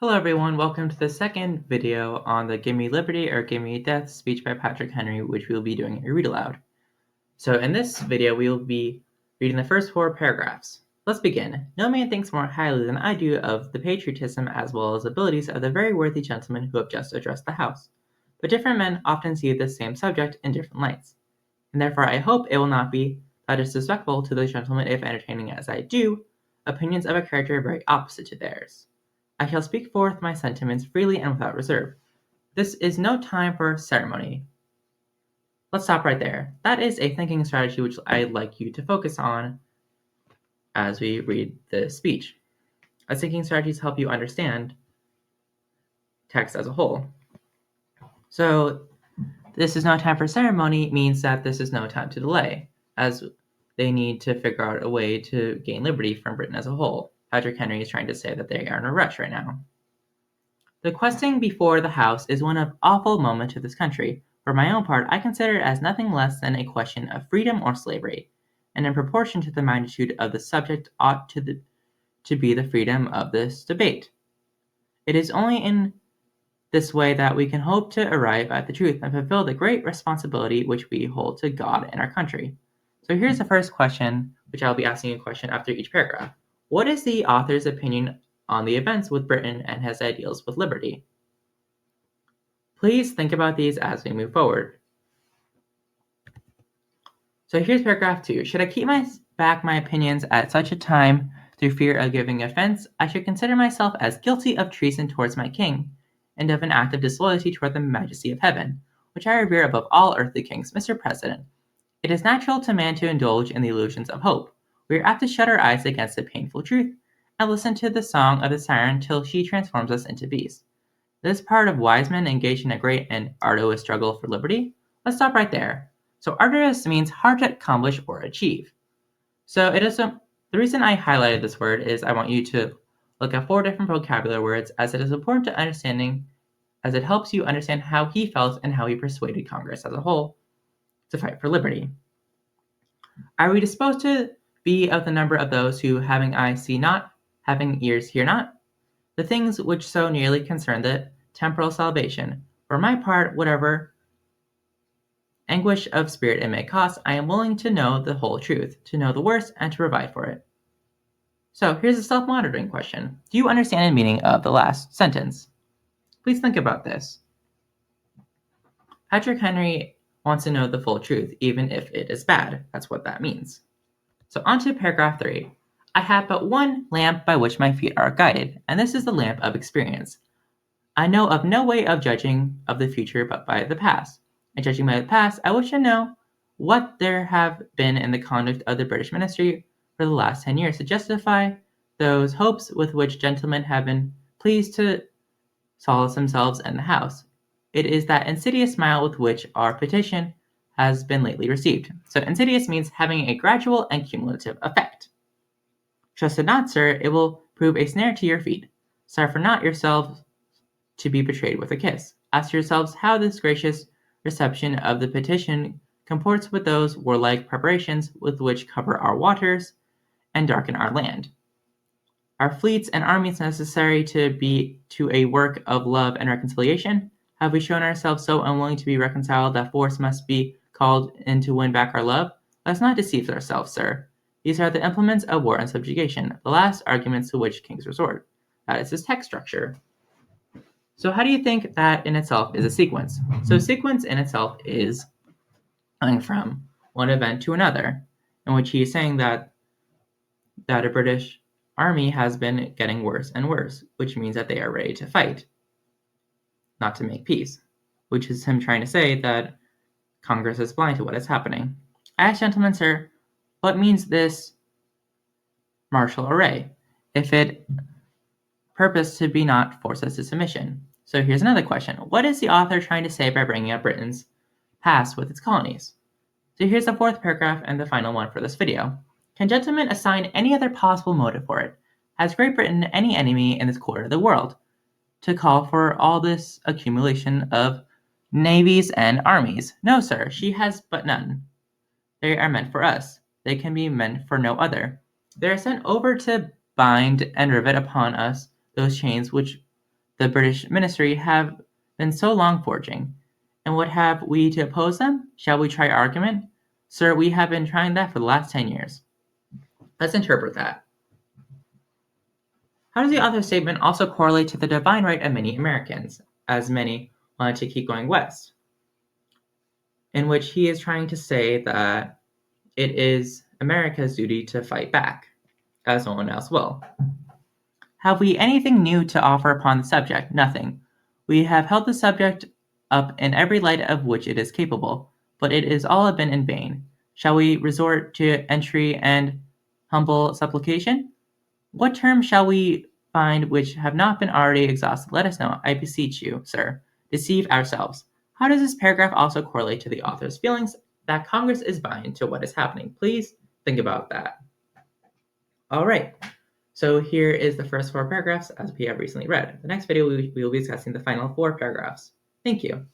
Hello everyone, welcome to the second video on the Give Me Liberty or Give Me Death speech by Patrick Henry, which we will be doing a read aloud. So in this video, we will be reading the first 4 paragraphs. Let's begin. No man thinks more highly than I do of the patriotism as well as abilities of the very worthy gentleman who have just addressed the House. But different men often see the same subject in different lights, and therefore I hope it will not be disrespectful to those gentlemen if entertaining as I do, opinions of a character very opposite to theirs. I shall speak forth my sentiments freely and without reserve. This is no time for ceremony. Let's stop right there. That is a thinking strategy which I'd like you to focus on as we read the speech. As thinking strategies help you understand text as a whole. So, this is no time for ceremony means that this is no time to delay, as they need to figure out a way to gain liberty from Britain as a whole. Patrick Henry is trying to say that they are in a rush right now. The questing before the House is one of awful moment to this country. For my own part, I consider it as nothing less than a question of freedom or slavery, and in proportion to the magnitude of the subject ought to be the freedom of this debate. It is only in this way that we can hope to arrive at the truth and fulfill the great responsibility which we hold to God and our country. So here's the first question, which I'll be asking a question after each paragraph. What is the author's opinion on the events with Britain and his ideals with liberty? Please think about these as we move forward. So here's paragraph 2. Should I keep back my opinions at such a time through fear of giving offense, I should consider myself as guilty of treason towards my king, and of an act of disloyalty toward the majesty of heaven, which I revere above all earthly kings. Mr. President, it is natural to man to indulge in the illusions of hope. We are apt to shut our eyes against the painful truth, and listen to the song of the siren till she transforms us into beasts. This part of wise men engaged in a great and arduous struggle for liberty? Let's stop right there. So arduous means hard to accomplish or achieve. So the reason I highlighted this word is I want you to look at 4 different vocabulary words, as it is important to understanding, as it helps you understand how he felt and how he persuaded Congress as a whole to fight for liberty. Are we disposed to be of the number of those who, having eyes see not, having ears hear not? The things which so nearly concern the temporal salvation. For my part, whatever anguish of spirit it may cost, I am willing to know the whole truth, to know the worst, and to provide for it. So here's a self-monitoring question. Do you understand the meaning of the last sentence? Please think about this. Patrick Henry wants to know the full truth, even if it is bad. That's what that means. So on to paragraph 3. I have but one lamp by which my feet are guided, and this is the lamp of experience. I know of no way of judging of the future but by the past. And judging by the past, I wish to know what there have been in the conduct of the British ministry for the last 10 years to justify those hopes with which gentlemen have been pleased to solace themselves in the House. It is that insidious smile with which our petition has been lately received. So insidious means having a gradual and cumulative effect. Trust it not, sir, it will prove a snare to your feet. Suffer not yourselves to be betrayed with a kiss. Ask yourselves how this gracious reception of the petition comports with those warlike preparations with which cover our waters and darken our land. Are fleets and armies necessary to a work of love and reconciliation? Have we shown ourselves so unwilling to be reconciled that force must be called in to win back our love? Let's not deceive ourselves, sir. These are the implements of war and subjugation, the last arguments to which kings resort. That is his text structure. So how do you think that in itself is a sequence? So sequence in itself is going from one event to another, in which he is saying that a British army has been getting worse and worse, which means that they are ready to fight, not to make peace, which is him trying to say that Congress is blind to what is happening. I ask, gentlemen, sir, what means this martial array, if it purpose to be not force us to submission? So here's another question. What is the author trying to say by bringing up Britain's past with its colonies? So here's the 4th paragraph and the final one for this video. Can gentlemen assign any other possible motive for it? Has Great Britain any enemy in this quarter of the world to call for all this accumulation of navies and armies? No, sir, she has but none. They are meant for us. They can be meant for no other. They are sent over to bind and rivet upon us those chains which the British ministry have been so long forging? And what have we to oppose them? Shall we try argument? Sir, we have been trying that for the last 10 years. Let's interpret that. How does the author's statement also correlate to the divine right of many Americans, as many wanted to keep going west? In which he is trying to say that it is America's duty to fight back, as no one else will. Have we anything new to offer upon the subject? Nothing. We have held the subject up in every light of which it is capable, but it is all been in vain. Shall we resort to entreaty and humble supplication? What terms shall we find which have not been already exhausted? Let us know, I beseech you, sir. Deceive ourselves. How does this paragraph also correlate to the author's feelings that Congress is blind to what is happening? Please think about that. All right. So here is the first 4 paragraphs as we have recently read. The next video we will be discussing the final 4 paragraphs. Thank you.